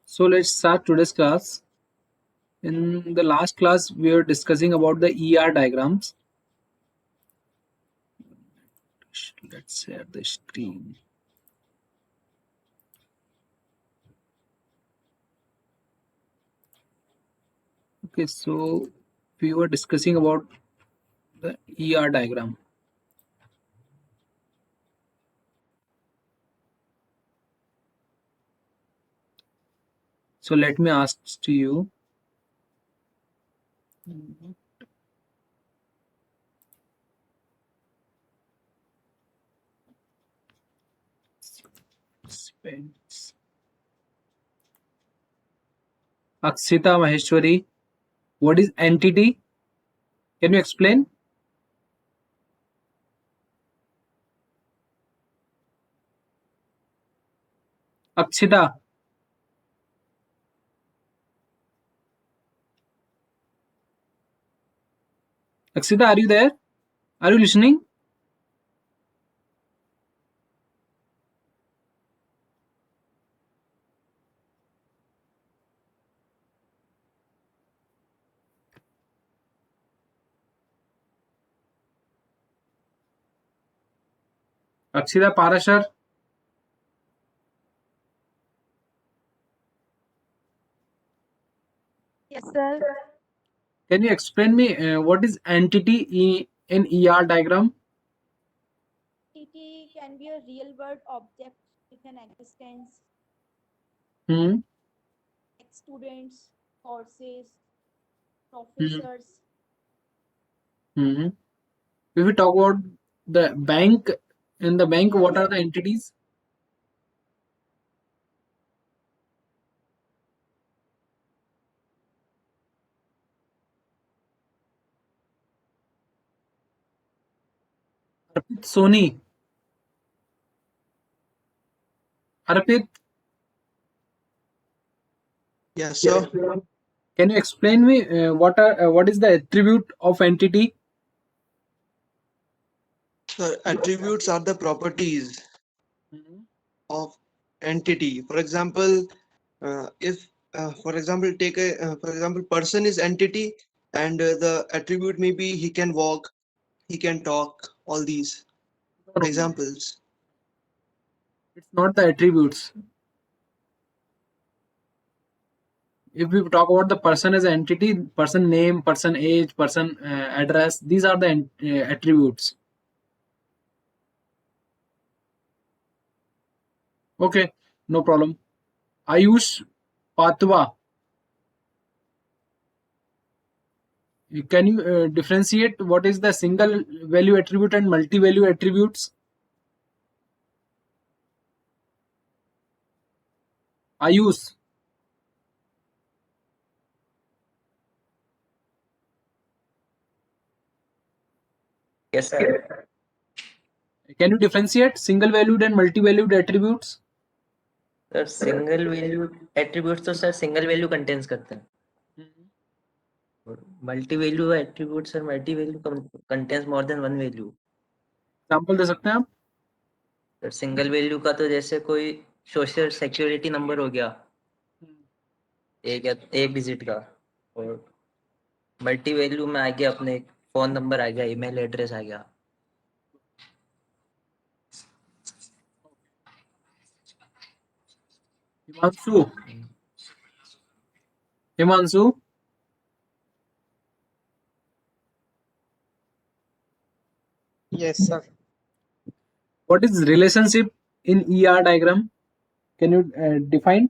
So let's start today's class. In the last class, we were discussing about the ER diagrams. Let's share the screen. Okay, so we were discussing about the ER diagram. So let me ask to you. Akshita Maheshwari, what is entity? Can you explain? Akshita. Akshita, are you there? Are you listening? Akshita Parashar. Yes, sir. Can you explain me what is entity in ER diagram? Entity can be a real world object with an existence, Hmm. like students, courses, Hmm. professors. Hmm. If we talk about the bank, in the bank, what are the entities? Arpit Soni. Arpit, Yes, sir. can you explain me what is the attribute of entity? Sir, attributes are the properties of entity. For example, if take a for example, person is entity, and the attribute may be he can walk, he can talk. All these No, no, no. examples. It's not the attributes. If we talk about the person as an entity, person name, person age, person address, these are the attributes. Okay, no problem. Ayush Patwa, can you differentiate what is the single value attribute and multi value attributes? Ayush, Yes, sir. can you differentiate single valued and multi valued attributes? Sir single value attributes तो sir single value contains करते हैं और multi value attribute sir multi value contains more than one value example दे सकते हैं आप? Sir single value का तो जैसे कोई सोशल सिक्योरिटी नंबर हो गया एक डिजिट का, और मल्टी वैल्यू में आ गया अपने फोन नंबर आ गया, ईमेल एड्रेस आ गया. Himanshu, Himanshu, Yes, sir. what is relationship in ER diagram? Can you define?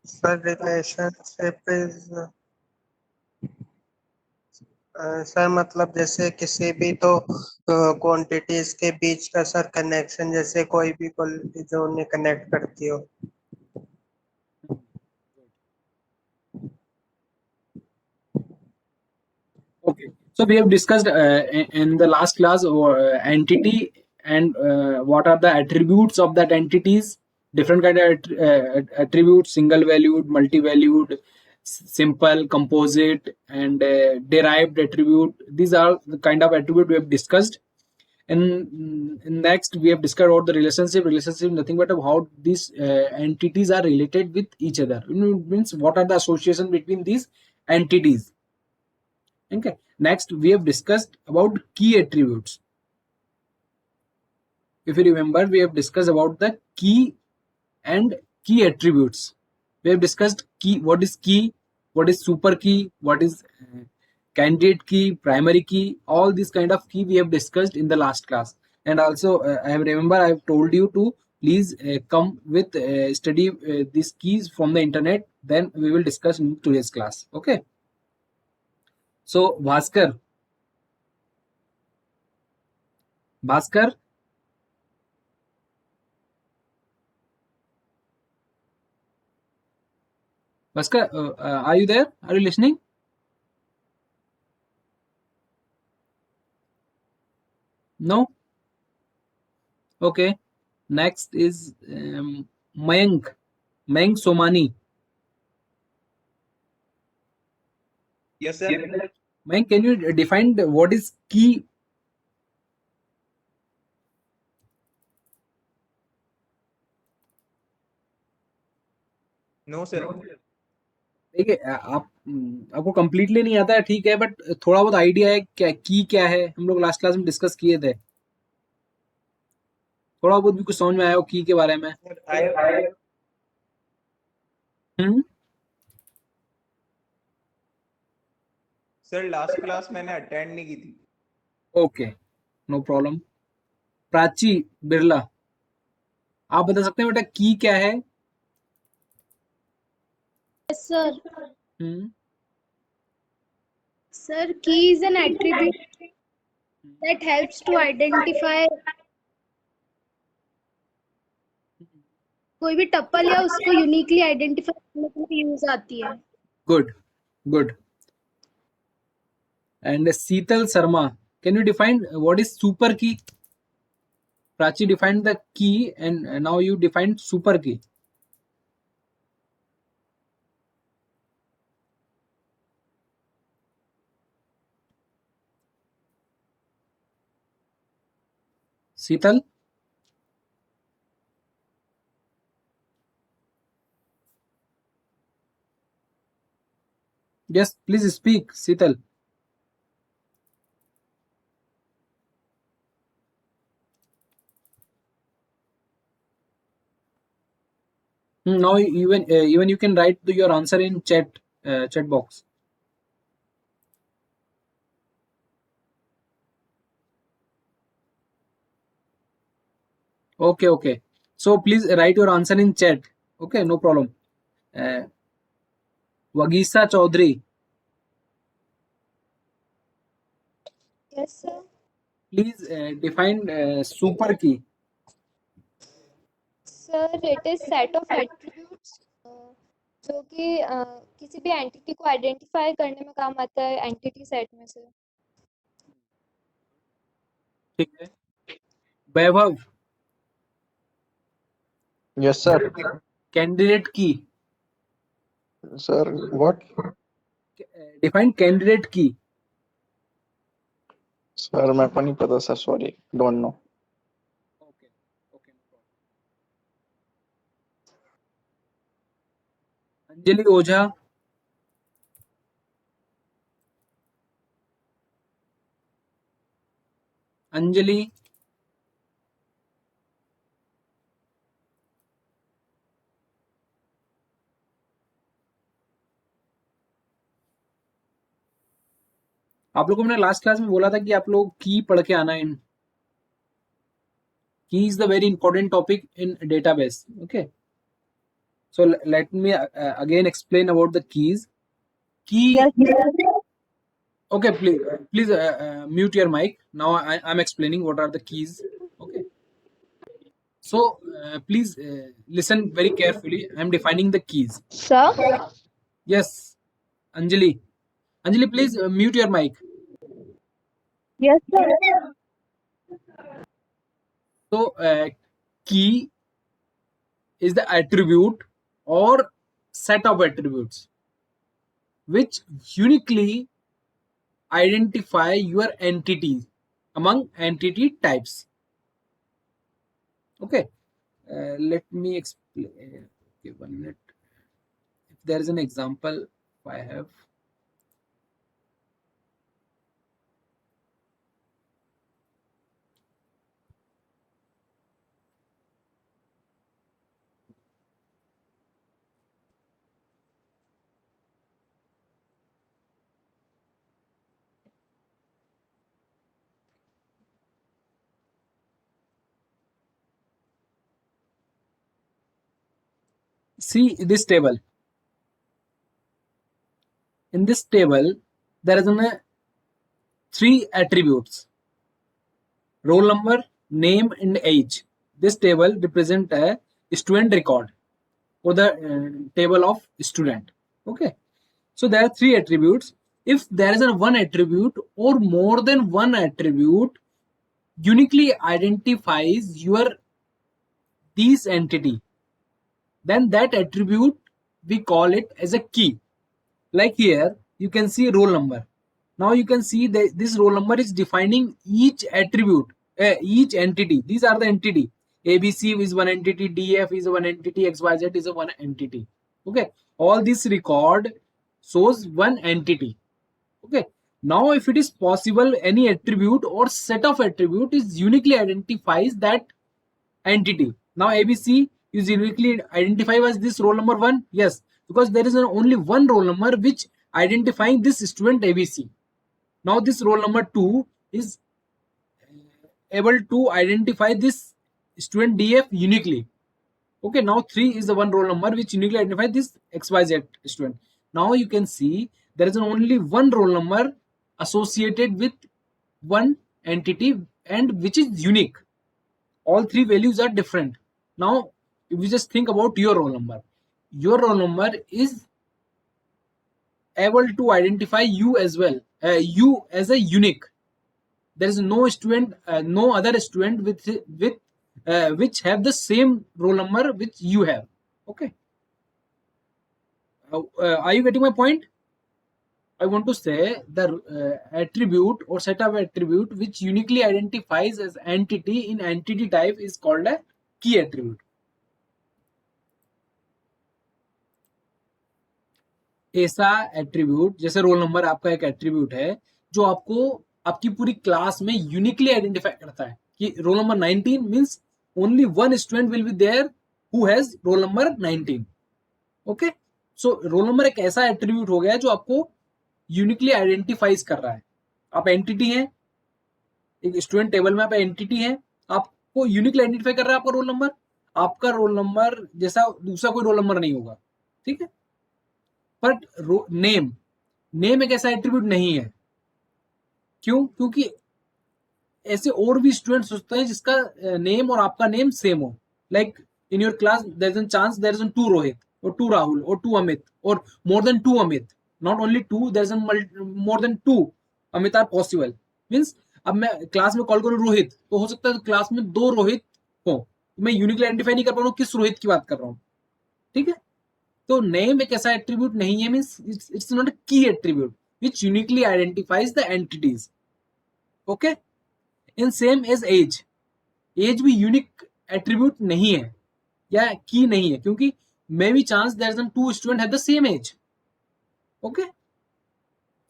Sir, relationship is sir मतलब जैसे किसी भी तो क्वांटिटीज के बीच का सर कनेक्शन, जैसे कोई भी क्वालिटी जो उन्हें कनेक्ट करती हो. Okay. So we have discussed in the last class entity and what are the attributes of that entities. Different kind of attributes: single valued, multi valued, simple, composite, and derived attribute. These are the kind of attribute we have discussed. And next we have discussed about the relationship nothing but how these entities are related with each other. It means what are the association between these entities. Okay, next we have discussed about key attributes. If you remember, we have discussed about the key and key attributes. We have discussed key, what is super key, what is candidate key, primary key, all these kind of key we have discussed in the last class. And also I have told you to please come with study these keys from the internet, then we will discuss in today's class. Okay, so Bhaskar, are you there? Are you listening? No? Okay. Next is Mayank Somani. Yes, sir. Mayank, can you define what is key? No, sir. देखिए आपको completely नहीं आता है, ठीक है, but थोड़ा बहुत idea है क्या की क्या है, हम लोग लास्ट क्लास में डिस्कस किए थे, थोड़ा बहुत भी कुछ समझ में आया हो की के बारे में? हम्म सर लास्ट क्लास मैंने अटेंड नहीं की थी। Okay, no problem. Prachi Birla, आप बता सकते हैं बेटा की क्या है? Yes, sir. Hmm Sir, key is an attribute that helps to identify कोई भी टप्पल या उसको यूनिकली आइडेंटिफाई करने के लिए यूज आती है। Good good. And Sheetal Sharma, can you define what is super key? Prachi defined the key and now you defined super key. Sheetal? Yes, please speak, Sheetal. Now even you can write your answer in chat box. Okay. So please write your answer in chat. Okay, no problem. Wagisa Chaudhary, Yes, sir. please define super key. Sir it is set of attributes जो कि किसी भी entity को identify करने में काम आता है एंटिटी सेट में से। ठीक है। वैभव, Yes, sir. कैंडिडेट की, Sir, what? डिफाइन कैंडिडेट की। Sir, मेरे को नहीं पता sir. Sorry, don't know. Okay. Anjali ओझा, अंजलि, आप लोगों ने लास्ट क्लास में बोला था कि आप लोग की पढ़ के आना है। Key is the very important topic in database. Okay, so let me again explain about the keys. Key. Okay, please mute your mic. Now I'm explaining what are the keys. Okay, so please listen very carefully. I'm defining the keys. Sir Yes, Anjali, please mute your mic. Yes sir So key is the attribute or set of attributes which uniquely identify your entity. among entity types. Okay, let me explain. Okay, 1 minute. If there is an example, I have. See this table. In this table, there is a 3 attributes: roll number, name, and age. This table represent a student record or the table of student. Okay, so there are 3 attributes. If there is a one attribute or more than one attribute uniquely identifies your these entity, then that attribute we call it as a key. Like here you can see roll number. Now you can see that this roll number is defining each attribute, each entity. These are the entity. ABC is one entity, DF is one entity, XYZ is a one entity. Okay, all this record shows one entity. Okay, now if it is possible, any attribute or set of attribute is uniquely identifies that entity. Now ABC is uniquely identified as this roll number 1. Yes, because there is only one roll number which identifying this student ABC. Now this roll number 2 is able to identify this student DF uniquely. Okay, now 3 is the one roll number which uniquely identifies this XYZ student. Now you can see there is only one roll number associated with one entity and which is unique. All 3 values are different. Now if you just think about your roll number is able to identify you as well, you as a unique. There is no student, no other student with which have the same roll number which you have. Okay, are you getting my point? I want to say the attribute or set of attribute which uniquely identifies as entity in entity type is called a key attribute. ऐसा attribute जैसे roll number आपका एक attribute है जो आपको आपकी पूरी class में यूनिकली आइडेंटिफाई करता है कि roll number 19 means only one student will be there who has roll number 19. Okay, so roll number एक ऐसा एट्रीब्यूट हो गया जो आपको यूनिकली आइडेंटिफाइज कर रहा है. आप एंटिटी हैं, एक स्टूडेंट टेबल में आप एंटिटी हैं, आपको यूनिकली आइडेंटिफाई कर रहा है आपका रोल नंबर. आपका रोल नंबर जैसा दूसरा कोई रोल नंबर नहीं होगा. ठीक है, बट नेम एक ऐसा एट्रीब्यूट नहीं है. क्यों? क्योंकि ऐसे और भी स्टूडेंट्स होते हैं जिसका नेम और आपका नेम सेम हो. Like in your class there is a chance there is 2 Rohit और 2 राहुल और 2 अमित और more than 2 Amit. Not only 2, there is more than 2 Amit are possible. Means अब मैं क्लास में कॉल करूं रोहित तो हो सकता है क्लास में 2 रोहित हो, मैं यूनिकली आइडेंटिफाई नहीं कर पा रहा हूं किस रोहित की बात कर रहा हूं. ठीक है, तो नेम एक ऐसा एट्रीब्यूट नहीं है, means it's not a key attribute which uniquely identifies the entities. Okay, in same age age भी यूनिक एट्रीब्यूट नहीं है या की नहीं है क्योंकि may be chance there is 2 student have the same age. Okay,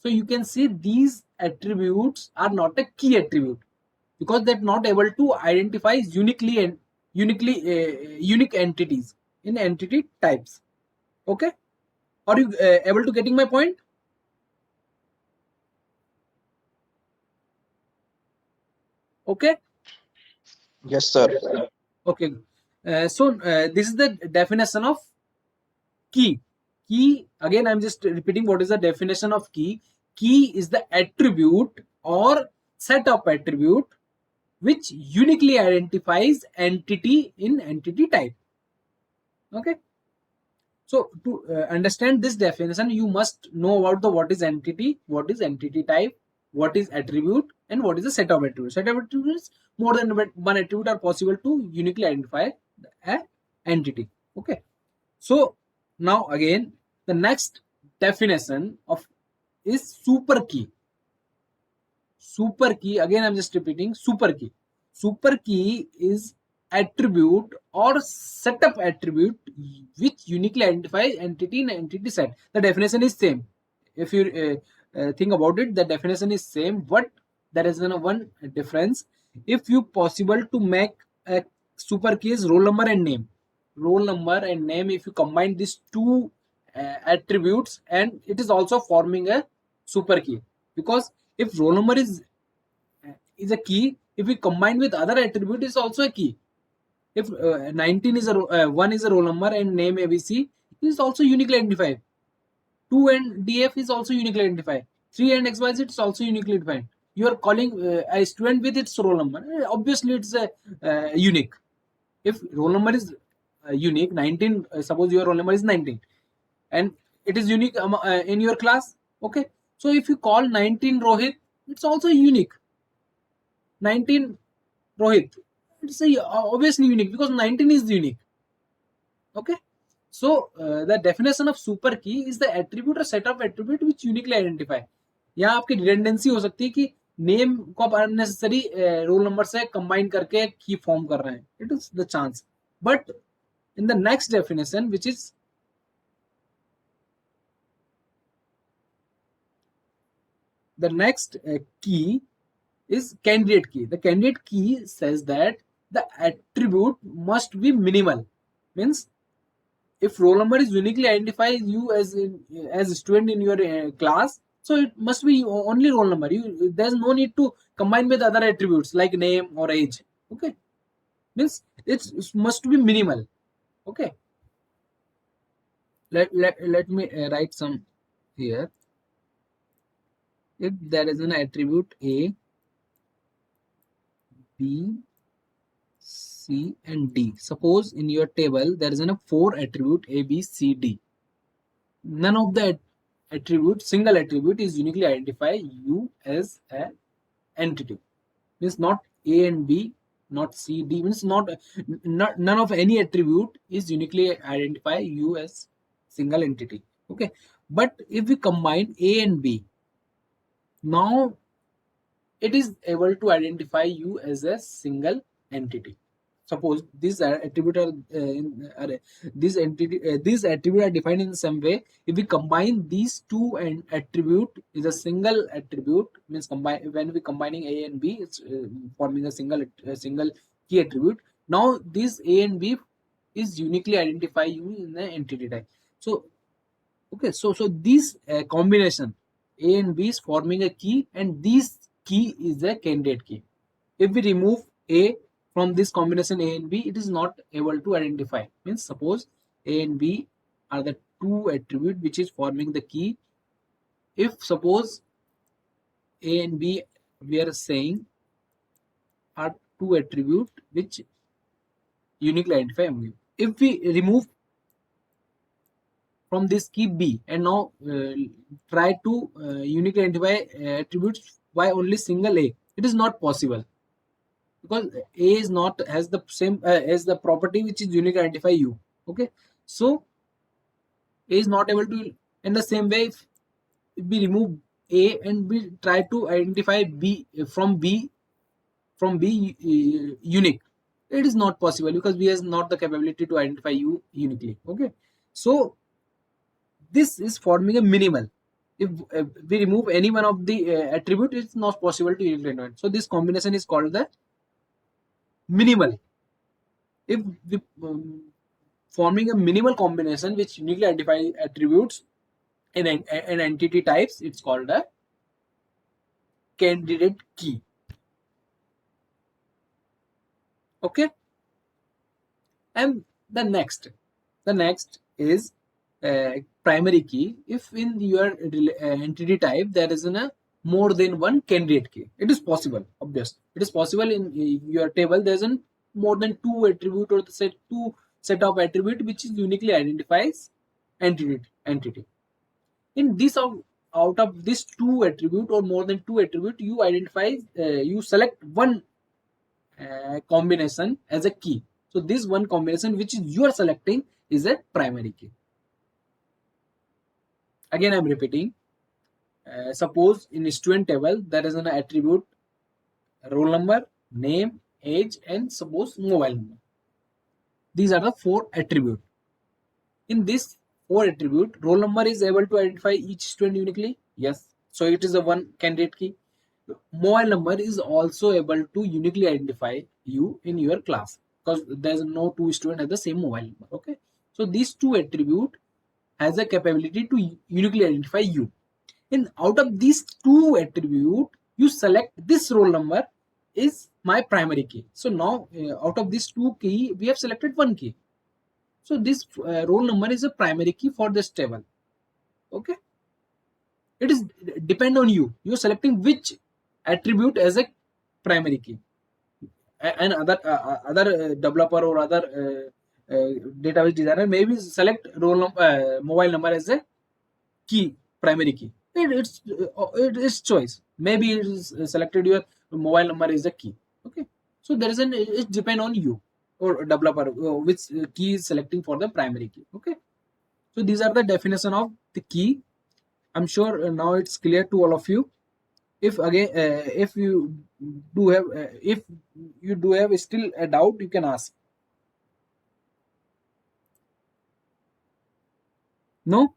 so you can see these attributes are not a key attribute because they're not able to identify unique entities in entity types. Okay, are you able to getting my point? Okay, Yes, sir. okay, so this is the definition of key. Again I'm just repeating what is the definition of key. Key is the attribute or set of attribute which uniquely identifies entity in entity type. Okay, so to understand this definition you must know about the what is entity, what is entity type, what is attribute, and what is the set of attributes. Set of attributes, more than one attribute are possible to uniquely identify an entity. Okay, so now again the next definition of is super key. super key, again I'm just repeating, super key is attribute or set of attribute which uniquely identify entity in entity set. The definition is same. If you think about it, the definition is same, but there is one difference. If you possible to make a super key is roll number and name. Roll number and name, if you combine these two attributes, and it is also forming a super key, because if roll number is a key, if we combine with other attribute is also a key. If 19 is a 1 is a roll number and name ABC is also uniquely identified. 2 and DF is also uniquely identified. 3 and XYZ is also uniquely defined. You are calling a student with its roll number. Obviously, it's a unique. If roll number is unique, 19, suppose your roll number is 19 and it is unique in your class. Okay. So if you call 19 Rohit, it's also unique. 19 Rohit, it's obviously unique because 19 is unique. Okay. So the definition of super key is the attribute or set of attribute which uniquely identify. यहाँ आपकी redundancy हो सकती है कि name को आप unnecessary roll number से combine करके की फॉर्म कर रहे हैं. It is the chance. But in the next definition, which is the next key is candidate key. The candidate key says that the attribute must be minimal. Means if roll number is uniquely identifies you as a student in your class, so it must be only roll number. There's no need to combine with other attributes like name or age. Okay, means it must be minimal. Okay, let me write some here. If there is an attribute A, B, C and D. Suppose in your table there is a 4 attribute A, B, C, D. None of the attribute, single attribute is uniquely identify you as an entity. Means not A and B, not C, D. Means not none of any attribute is uniquely identify you as single entity. Okay. But if we combine A and B, now it is able to identify you as a single entity. Suppose these attribute are these attribute are defined in some way. If we combine these two and attribute is a single attribute, means combine when we combining A and B, it's forming a single key attribute. Now this A and B is uniquely identify you in the entity type. So okay, so this combination A and B is forming a key, and this key is a candidate key. If we remove A from this combination A and B, it is not able to identify. Means suppose A and B are the two attribute which is forming the key. If suppose A and B we are saying are two attribute which uniquely identify only. If we remove from this key B and now try to uniquely identify attributes by only single A, it is not possible, because A is not has the same as the property which is uniquely identify you. Okay, so A is not able to. In the same way, if we remove A and we try to identify B unique, it is not possible because B has not the capability to identify you uniquely. Okay, so this is forming a minimal. If we remove any one of the attribute, it's not possible to uniquely identify. So this combination is called the minimal. If we forming a minimal combination which uniquely identify attributes in an entity types, it's called a candidate key. Okay, and the next is primary key. If in your entity type there is more than one candidate key, it is possible. Obviously, it is possible in your table there is more than two attribute or two set of attribute which is uniquely identifies entity. In this out of this two attribute or more than two attribute, you identify you select one combination as a key. So this one combination which is you are selecting is a primary key. Again, I'm repeating. Suppose in student table there is an attribute roll number, name, age, and suppose mobile number. These are the 4 attributes. In this 4 attribute, roll number is able to identify each student uniquely. Yes. So it is a one candidate key. Mobile number is also able to uniquely identify you in your class because there is no 2 students have the same mobile number. Okay. So these 2 attribute has a capability to uniquely identify you. And out of these 2 attribute, you select this roll number is my primary key. So now out of these 2 key, we have selected 1 key. So this roll number is a primary key for this table. Okay. It is depend on you. You are selecting which attribute as a primary key. And other developer or other database designer maybe select mobile number as a key, primary key. It is choice. Maybe it is selected your mobile number is a key. Okay. So there is it depend on you or developer which key is selecting for the primary key. Okay. So these are the definition of the key. I'm sure now it's clear to all of you. If again if you do have still a doubt, you can ask. No?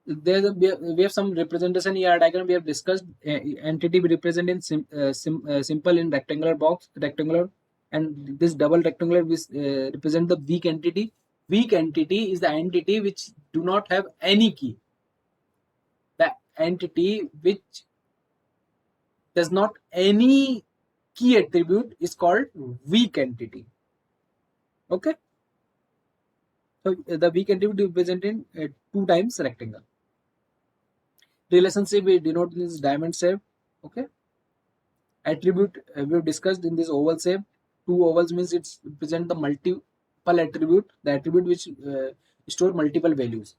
We have some representation here diagram. We have discussed entity represented in simple in rectangular, and this double rectangular which represent the weak entity. Weak entity is the entity which do not have any key. The entity which does not any key attribute is called weak entity. Okay. So the weak entity represented 2 times rectangle. Relationship we denote this diamond shape. Okay. Attribute we have discussed in this oval shape. 2 ovals means it's represent the multiple attribute, the attribute which store multiple values,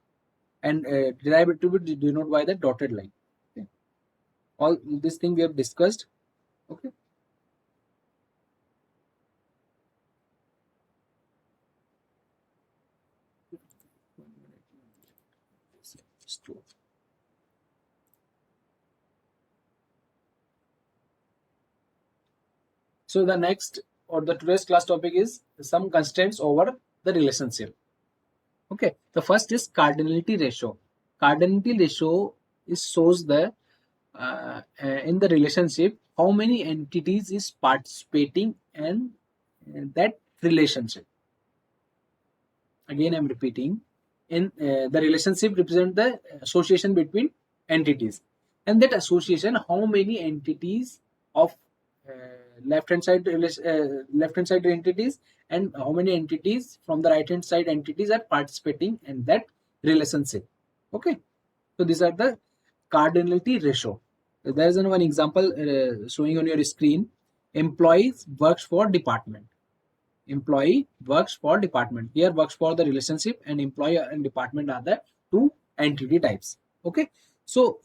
and derived attribute denoted by the dotted line. Okay. All this thing we have discussed. Okay. So the next or the today's class topic is some constraints over the relationship. Okay, the first is cardinality ratio. Cardinality ratio shows the in the relationship how many entities is participating in that relationship. Again, I'm repeating. In the relationship represent the association between entities, and that association how many entities of left hand side entities and how many entities from the right hand side entities are participating in that relationship. Okay, so these are the cardinality ratio. There is one example showing on your screen. Employees works for department. Employee works for department. Here works for the relationship, and employee and department are the 2 entity types. Okay, so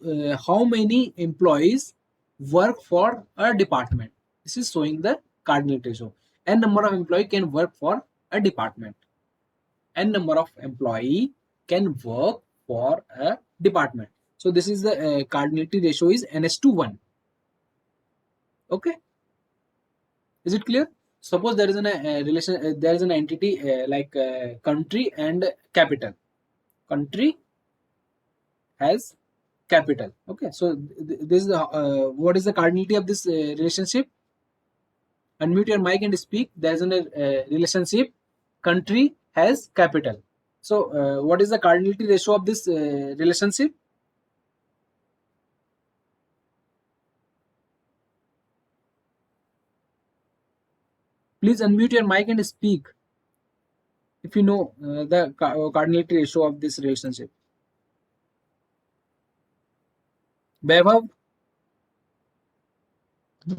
how many employees work for a department? This is showing the cardinality ratio. N number of employee can work for a department. N number of employee can work for a department. So this is the cardinality ratio is n:1. Okay, is it clear? Suppose there is an there is an entity like country and capital. Country has capital. Okay, so this is what is the cardinality of this relationship? Unmute your mic and speak. There is a relationship. Country has capital. So what is the cardinality ratio of this relationship? Please unmute your mic and speak if you know the cardinality ratio of this relationship. Vaibhav?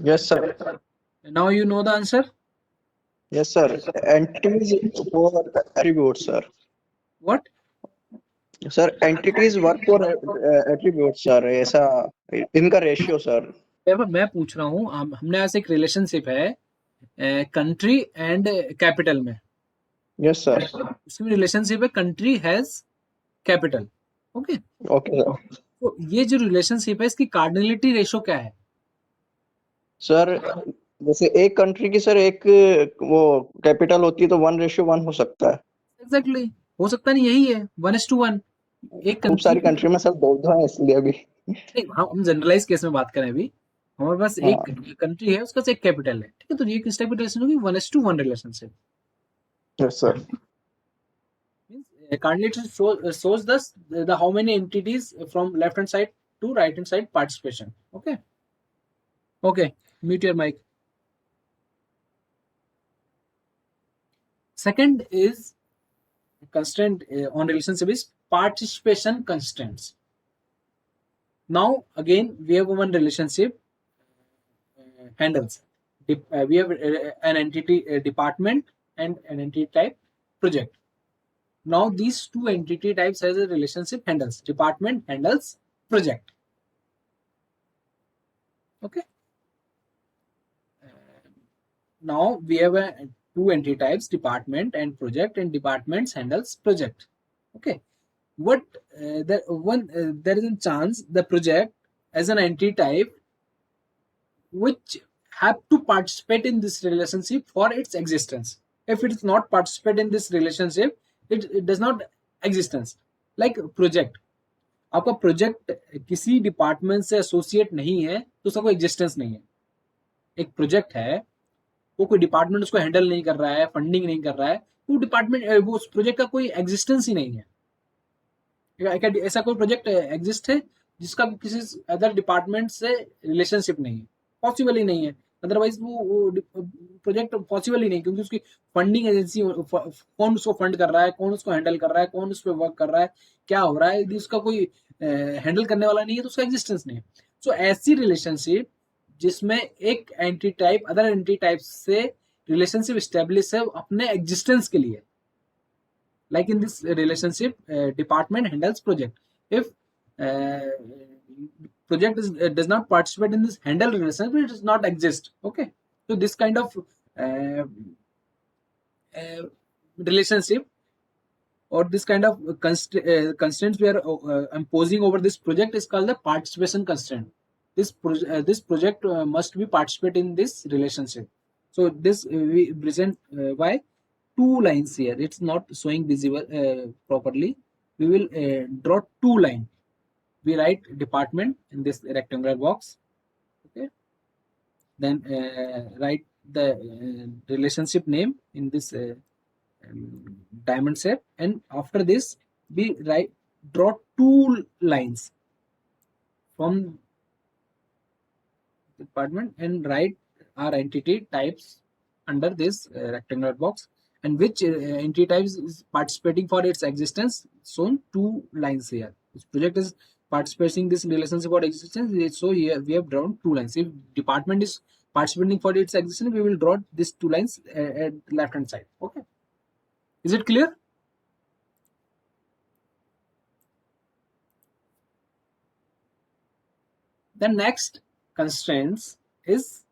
Yes, sir. Now you know the answer? Yes, sir. Entities for attributes, sir. What? Sir entities work और attribute sir, ऐसा इनका ratio sir. मैं पूछ रहा हूँ, हमने ऐसे एक रिलेशनशिप है कंट्री एंड कैपिटल में, यस सर। उसमें रिलेशनशिप है country has capital. Okay, okay sir. तो ये जो रिलेशनशिप है इसकी कार्डिनलिटी रेशो क्या है? सर जैसे एक कंट्री की सर एक वो कैपिटल होती है तो 1:1 हो सकता है। एग्जैक्टली हो सकता नहीं, यही है 1:1। एक खूब सारी कंट्री, कंट्री में सर दो है इसलिए अभी। हम जनरलाइज केस में बात करें अभी, हमारे पास हाँ एक कंट्री है उसका एक कैपिटल है, ठीक है, तो ये किस टाइप की रिलेशन होगी? 1:1 relationship. Yes sir. Means cardinality shows the how many entities from left hand side to right hand side participation. Okay, okay, mute your mic. Second is constraint on relationship is participation constraints. Now again we have one relationship handles. We have an entity department and an entity type project. Now these two entity types has a relationship handles. Department handles project. Okay. Now we have two entity types, department and project, and departments handles project. Okay. What there is a chance the project as an entity type which have to participate in this relationship for its existence. If it is not participate in this relationship, it does not existence. Like project, आपका project किसी department से associate नहीं है तो उसका कोई existence नहीं है। एक प्रोजेक्ट है, वो कोई डिपार्टमेंट उसको हैंडल नहीं कर रहा है, फंडिंग नहीं कर रहा है, वो डिपार्टमेंट वो उस प्रोजेक्ट का कोई एग्जिस्टेंस ही नहीं है। ऐसा कोई प्रोजेक्ट एग्जिस्ट है जिसका किसी अदर डिपार्टमेंट से रिलेशनशिप नहीं है? पॉसिबल ही नहीं है। अदरवाइज वो प्रोजेक्ट पॉसिबल ही नहीं, क्योंकि उसकी फंडिंग एजेंसी कौन उसको फंड कर रहा है, कौन उसको हैंडल कर रहा है, कौन उस पर वर्क कर रहा है, क्या हो रहा है, यदि उसका कोई हैंडल करने वाला नहीं है तो उसका एग्जिस्टेंस नहीं है। सो ऐसी रिलेशनशिप जिसमें एक anti type other anti type से रिलेशनशिप स्टेब्लिश है अपने एग्जिस्टेंस के लिए, like in this relationship department handles project. If project does not participate in this handle relationship, it does not exist. Okay, so this kind of relationship or this kind of constraints we are imposing over this project is called the participation constraint. This project must be participate in this relationship. So this we present by two lines here. It's not showing visible properly. We will draw two lines. We write department in this rectangular box. Okay. Then write the relationship name in this diamond shape, and after this we draw two lines from department and write our entity types under this rectangular box, and which entity types is participating for its existence, shown two lines here. This project is participating this relationship for existence, so here we have drawn two lines. If department is participating for its existence, we will draw these two lines at left hand side. Okay, is it clear? The next constraints is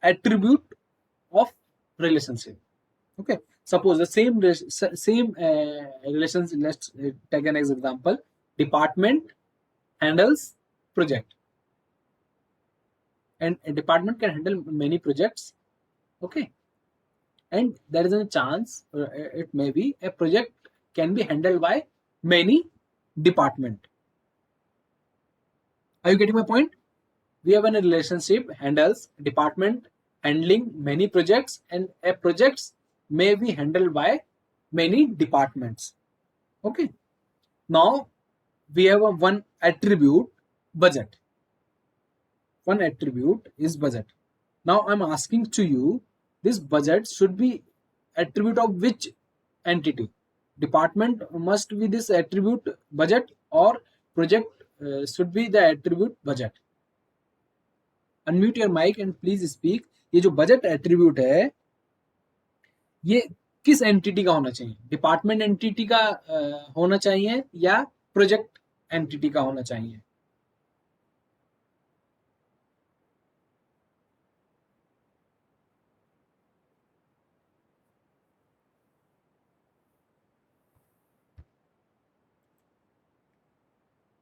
attribute of relationship. Okay, suppose the same relations. Let's take an example. Department handles project, and a department can handle many projects. Okay, and there is a chance it may be a project can be handled by many department. Are you getting my point? We have a relationship handles department handling many projects, and a projects may be handled by many departments. Okay, now we have one attribute, budget. One attribute is budget. Now I'm asking to you, this budget should be attribute of which entity? Department must be this attribute budget, or project should be the attribute budget? Unmute your mic and please speak. ये जो budget attribute है, ये किस entity का होना चाहिए? Department entity का होना चाहिए या प्रोजेक्ट एंटिटी का होना चाहिए?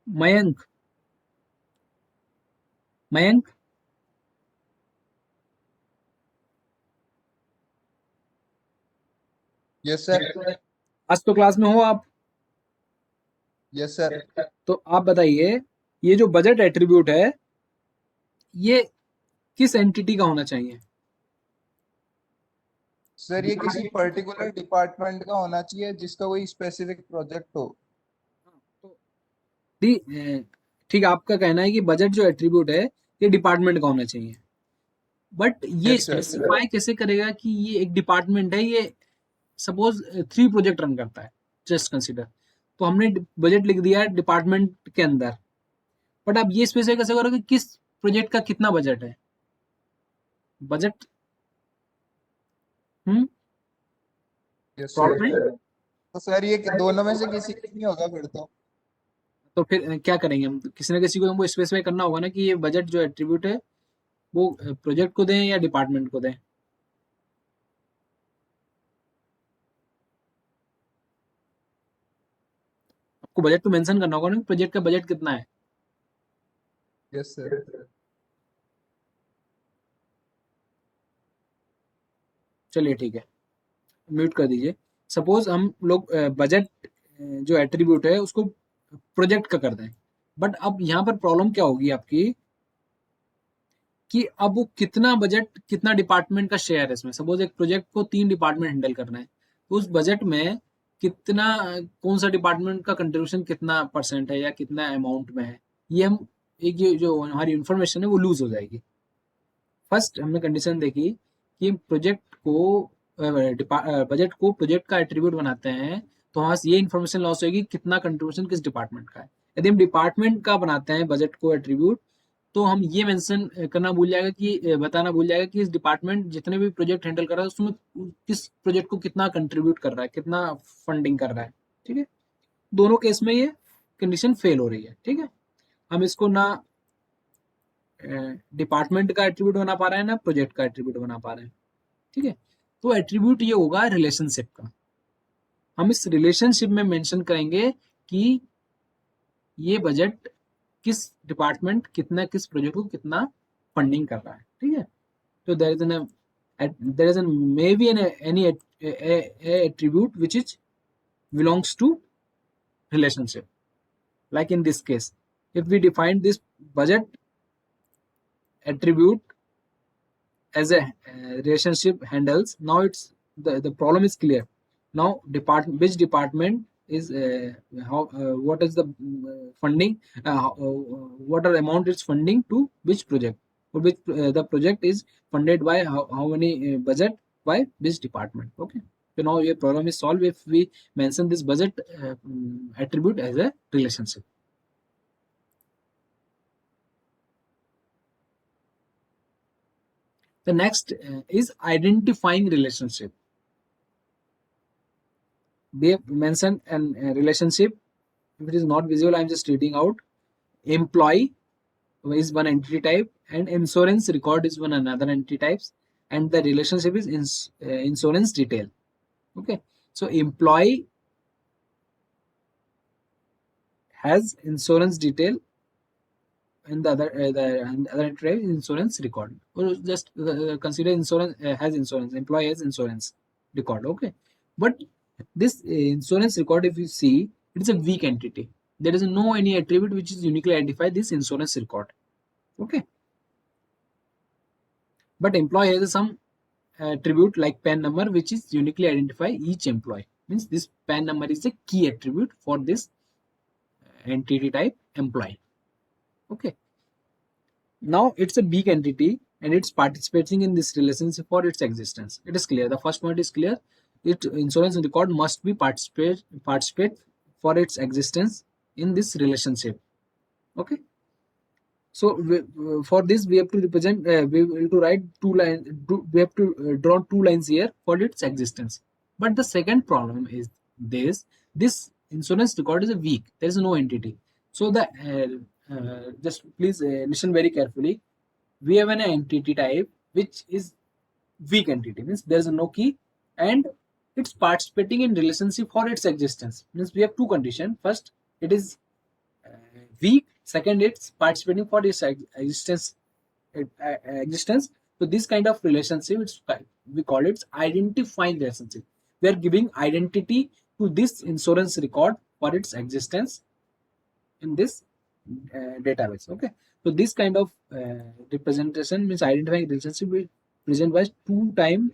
Mayank, Mayank, yes sir. आज तो क्लास में हो आप? Yes sir. तो आप बताइए, ये जो बजट एट्रीब्यूट है ये किस एंटिटी का होना चाहिए? सर ये किसी पर्टिकुलर डिपार्टमेंट का होना चाहिए जिसका कोई स्पेसिफिक प्रोजेक्ट हो। ठीक है, आपका कहना है कि बजट जो एट्रीब्यूट है ये डिपार्टमेंट का होना चाहिए, बट ये Yes, sir. स्पेसिफाई कैसे करेगा कि ये एक डिपार्टमेंट है? ये सपोज 3 प्रोजेक्ट रन करता है, जस्ट कंसीडर, तो हमने बजट लिख दिया डिपार्टमेंट के अंदर, बट आप ये स्पेसिफाई कैसे करोगे कि किस प्रोजेक्ट का कितना बजट है? Budget Yes, problem sir. तो सर ये दोनों में से किसी का नहीं होगा फिर तो फिर क्या करेंगे हम? किसी ना किसी को हमको स्पेसिफाई करना होगा ना कि ये बजट जो एट्रीब्यूट है वो प्रोजेक्ट को दें या डिपार्टमेंट को दें। आपको बजट तो मेंशन करना होगा ना, प्रोजेक्ट का बजट कितना है। Yes sir. चलिए ठीक है, म्यूट कर दीजिए। सपोज हम लोग बजट जो एट्रीब्यूट है उसको प्रोजेक्ट का कर दें, बट अब यहाँ पर प्रॉब्लम क्या होगी आपकी कि अब वो कितना बजट कितना डिपार्टमेंट का शेयर है इसमें। सपोज एक प्रोजेक्ट को 3 डिपार्टमेंट हैंडल करना है, तो उस बजट में कितना कौन सा डिपार्टमेंट का कंट्रीब्यूशन कितना परसेंट है या कितना अमाउंट में है, ये हम एक ये जो हमारी इंफॉर्मेशन है वो लूज हो जाएगी। फर्स्ट हमने कंडीशन देखी कि प्रोजेक्ट को बजट को प्रोजेक्ट का एट्रीब्यूट बनाते हैं तो वहां से ये इन्फॉर्मेशन लॉस होगी कितना कंट्रीब्यूशन किस डिपार्टमेंट का है। यदि हम डिपार्टमेंट का बनाते हैं बजट को एट्रीब्यूट, तो हम ये मेंशन करना भूल जाएगा कि बताना भूल जाएगा कि इस डिपार्टमेंट जितने भी प्रोजेक्ट हैंडल कर रहा है उसमें किस प्रोजेक्ट को कितना कंट्रीब्यूट कर रहा है, कितना फंडिंग कर रहा है। ठीक है, दोनों केस में ये कंडीशन फेल हो रही है। ठीक है, हम इसको ना डिपार्टमेंट का एट्रीब्यूट बना पा रहे हैं ना प्रोजेक्ट का एट्रीब्यूट बना पा रहे हैं। ठीक है, तो एट्रीब्यूट ये होगा रिलेशनशिप का। हम इस रिलेशनशिप में मेंशन करेंगे कि ये बजट किस डिपार्टमेंट कितना किस प्रोजेक्ट को कितना फंडिंग कर रहा है। ठीक है, तो there is an maybe any attribute which is belongs to relationship, like in this case if we define this budget attribute as a relationship handles, now it's the problem is clear. Now which department is what is the funding, what are amount is funding to which project, for which the project is funded by how many budget by which department. Okay, so now your problem is solved if we mention this budget attribute as a relationship. The next is identifying relationship. They have mentioned an relationship. If it is not visible, I am just reading out. Employee is one entity type, and insurance record is one another entity types, and the relationship is insurance detail. Okay, so employee has insurance detail, and the other entity type is insurance record. Or just consider insurance has insurance. Employee has insurance record. Okay, but this insurance record, if you see, it is a weak entity. There is no any attribute which is uniquely identify this insurance record. Okay, but employee has some attribute like PAN number which is uniquely identify each employee. Means this PAN number is a key attribute for this entity type employee. Okay, now it's a big entity and it's participating in this relationship for its existence. It is clear. The first point is clear. Its insurance record must be participate for its existence in this relationship. Okay, so for this we have to represent we have to write 2 lines. We have to draw 2 lines here for its existence. But the second problem is this insurance record is a weak. There is no entity. So the just please listen very carefully. We have an entity type which is weak entity, means there is no key and it's participating in relationship for its existence. Means we have two conditions. First, it is weak. Second, it's participating for its existence. Existence. So this kind of relationship, we call it identifying relationship. We are giving identity to this insurance record for its existence in this database. Okay, so this kind of representation means identifying relationship will present by 2 time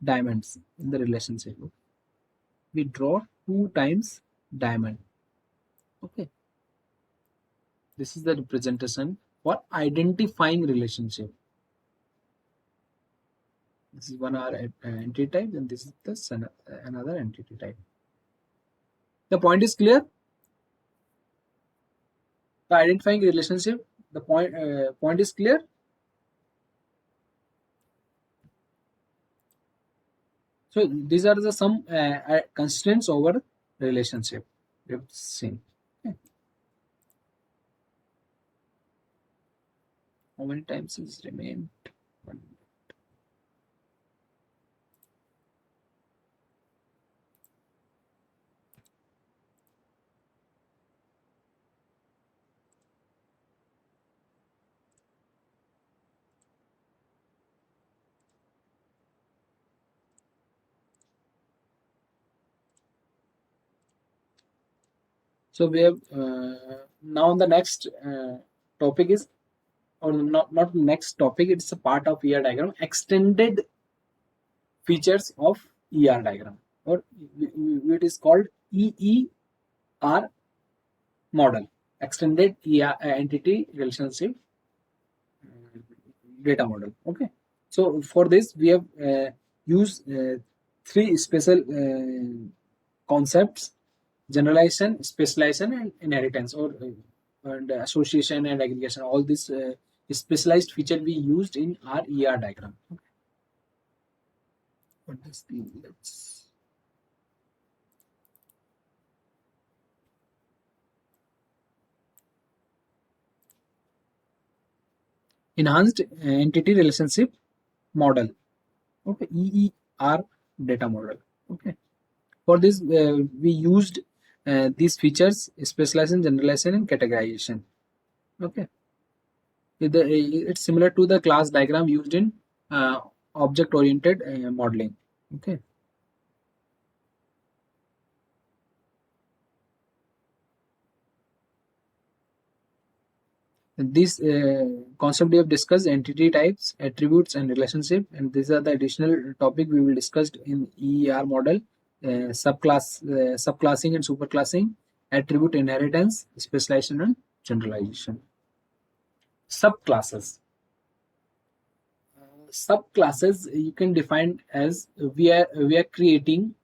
diamonds in the relationship. We draw 2 times diamond. Okay, this is the representation for identifying relationship. This is one entity type, and this is another entity type. The point is clear. The identifying relationship. The point is clear. So these are the some constraints over relationship we have seen. Okay. How many times is remained? So we have now the next topic is, or not next topic, it's a part of ER diagram, extended features of ER diagram, or it is called EER model, extended ER entity relationship data model. Okay, so for this we have used 3 special concepts: generalization, specialization, and inheritance, or and association and aggregation. All this specialized feature we used in our ER diagram. Okay. What is the let's enhanced entity relationship model. Okay, EER data model. Okay. For this, we used these features: specialization, generalization, and categorization. Okay, it's similar to the class diagram used in object-oriented modeling. Okay. This concept we have discussed: entity types, attributes, and relationship, and these are the additional topic we will discuss in EER model: subclassing and superclassing, attribute inheritance, specialization, and generalization. Subclasses. Subclasses you can define as we are creating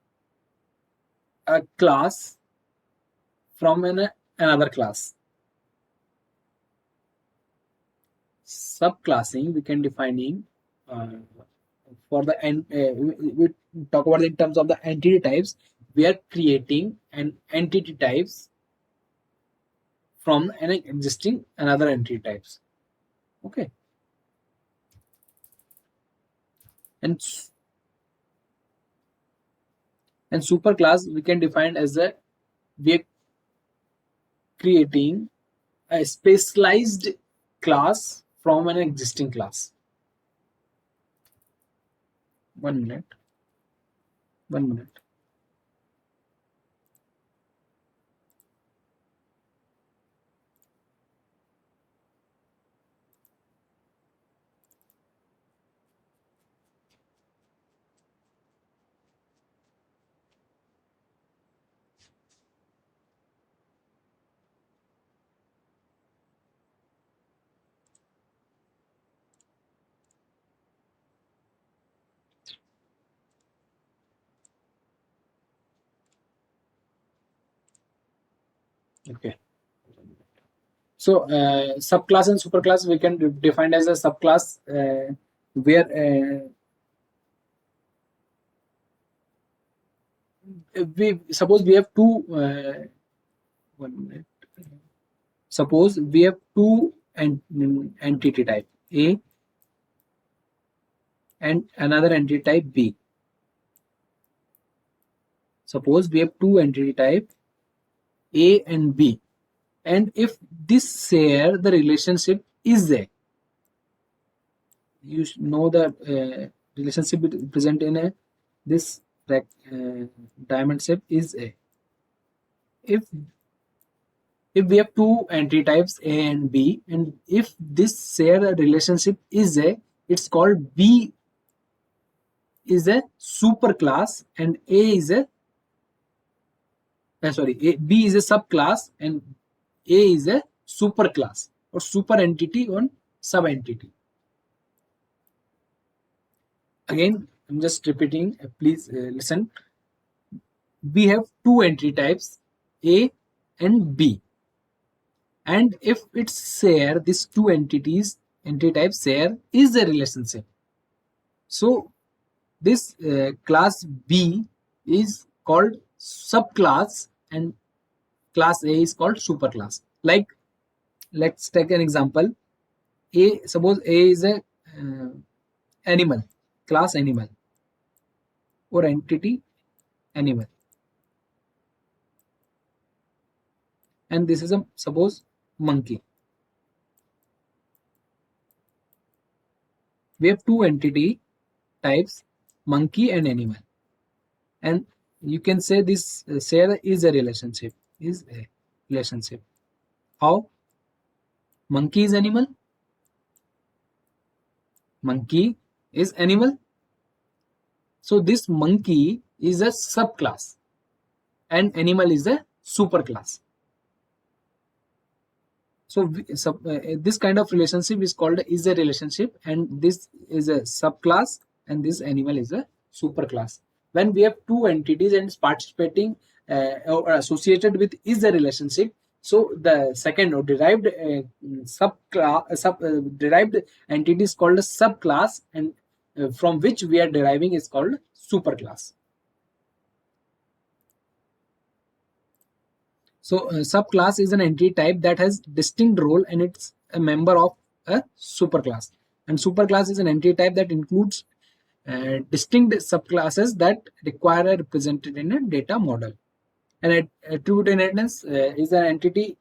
a class from another class. Subclassing we can defining for the we talk about in terms of the entity types. We are creating an entity types from an existing another entity types. Okay, and superclass we can define as we are creating a specialized class from an existing class. 1 minute. 1 minute. Okay. So subclass and superclass we can define as a subclass where we suppose we have two 1 minute. Suppose we have two entity type A and another entity type B. Suppose we have two entity type A and B, and if this share the relationship is A, you know the relationship present in a this diamond shape is A. If we have two entity types A and B, and if this share relationship is A, it's called B is a superclass and A is a B is a subclass and A is a superclass or super entity or sub entity. Again, I'm just repeating, please listen. We have two entity types A and B, and if it's share, these two entity types share is a relationship. So this class B is called subclass and class A is called superclass. Like, let's take an example. Suppose A is a animal, class animal or entity animal, and this is a suppose monkey. We have two entity types, monkey and animal, and you can say this share is a relationship. How? Monkey is animal, monkey is animal, so this monkey is a subclass and animal is a superclass. So this kind of relationship is called is a relationship, and this is a subclass and this animal is a superclass. When we have two entities and participating or associated with is a relationship, so the second or derived derived entity is called a subclass, and from which we are deriving is called superclass. So subclass is an entity type that has distinct role and it's a member of a superclass. And superclass is an entity type that includes distinct subclasses that require a represented in a data model. An attribute inheritance is an entity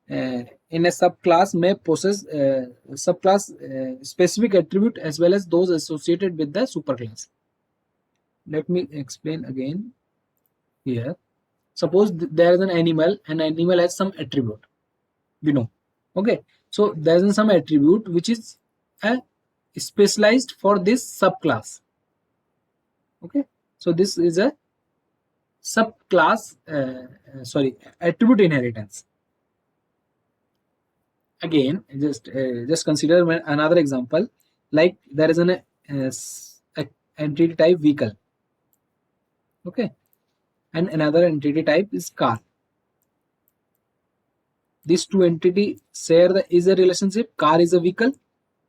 in a subclass may possess subclass specific attribute as well as those associated with the superclass. Let me explain again here. Suppose there is an animal and animal has some attribute, we know. Okay, so there is some attribute which is specialized for this subclass. Okay, so this is a subclass attribute inheritance. Again, just consider another example, like there is an entity type vehicle. Okay, and another entity type is car. These two entities share is a relationship. Car is a vehicle,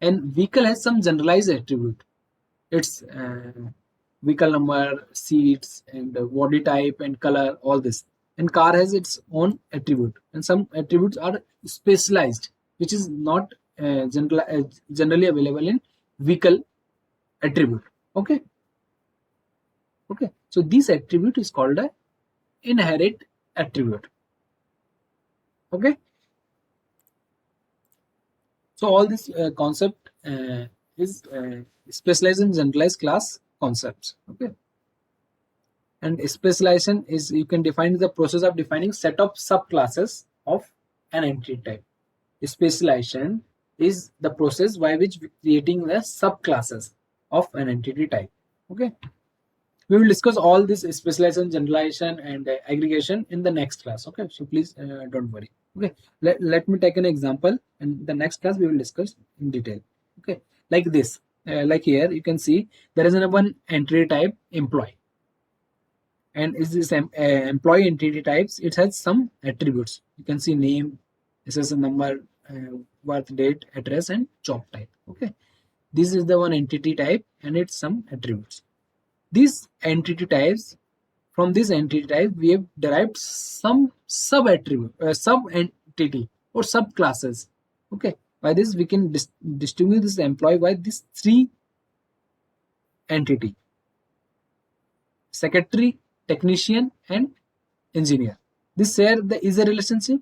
and vehicle has some generalized attribute. It's vehicle number, seats, and body type and color, all this. And car has its own attribute, and some attributes are specialized, which is not generally available in vehicle attribute. Okay. So this attribute is called a inherit attribute. Okay. So all this concept is specialized in generalized class concepts. Okay. And specialization is, you can define the process of defining set of subclasses of an entity type. Specialization is the process by which creating the subclasses of an entity type. Okay. We will discuss all this specialization, generalization, and aggregation in the next class. Okay, so please don't worry. Okay, let me take an example, and the next class we will discuss in detail. Okay, like this, like here you can see there is one entity type employee, and is this employee entity types? It has some attributes. You can see name, SSN number, birth date, address, and job type. Okay, this is the one entity type, and it's some attributes. These entity types from this entity type, we have derived some sub attribute, sub entity or subclasses. Okay, by this we can distinguish this employee by these three entity: secretary, technician, and engineer. This share is a relationship.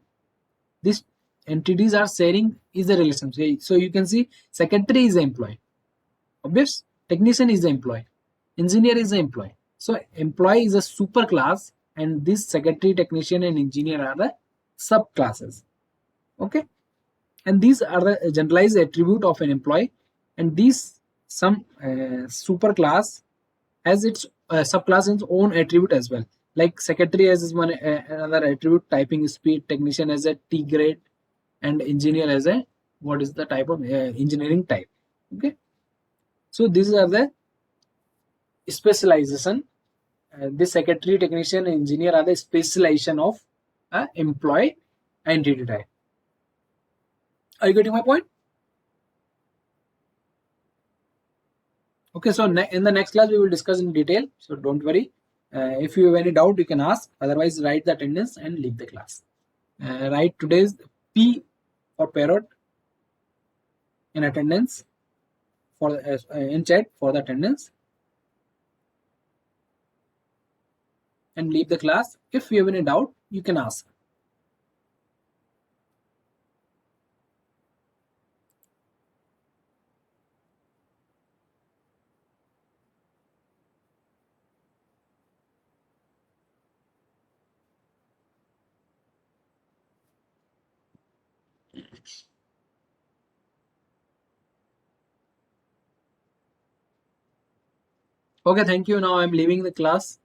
These entities are sharing is a relationship. So you can see secretary is an employee. Obvious. Technician is an employee. Engineer is an employee. So employee is a super class, and this secretary, technician, and engineer are the subclasses. Okay, and these are the generalized attribute of an employee, and these some super class has its subclass its own attribute as well. Like secretary has its one another attribute, typing speed. Technician has a T grade, and engineer has a what is the type of engineering type. Okay, so these are the specialization. This secretary, technician, and engineer are the specialization of employee entity type. Are you getting my point? Okay, so in the next class we will discuss in detail, so don't worry. If you have any doubt you can ask, otherwise write the attendance and leave the class. Write today's P for parrot in attendance for in chat for the attendance, and leave the class. If you have any doubt you can ask. Okay, thank you. Now I'm leaving the class.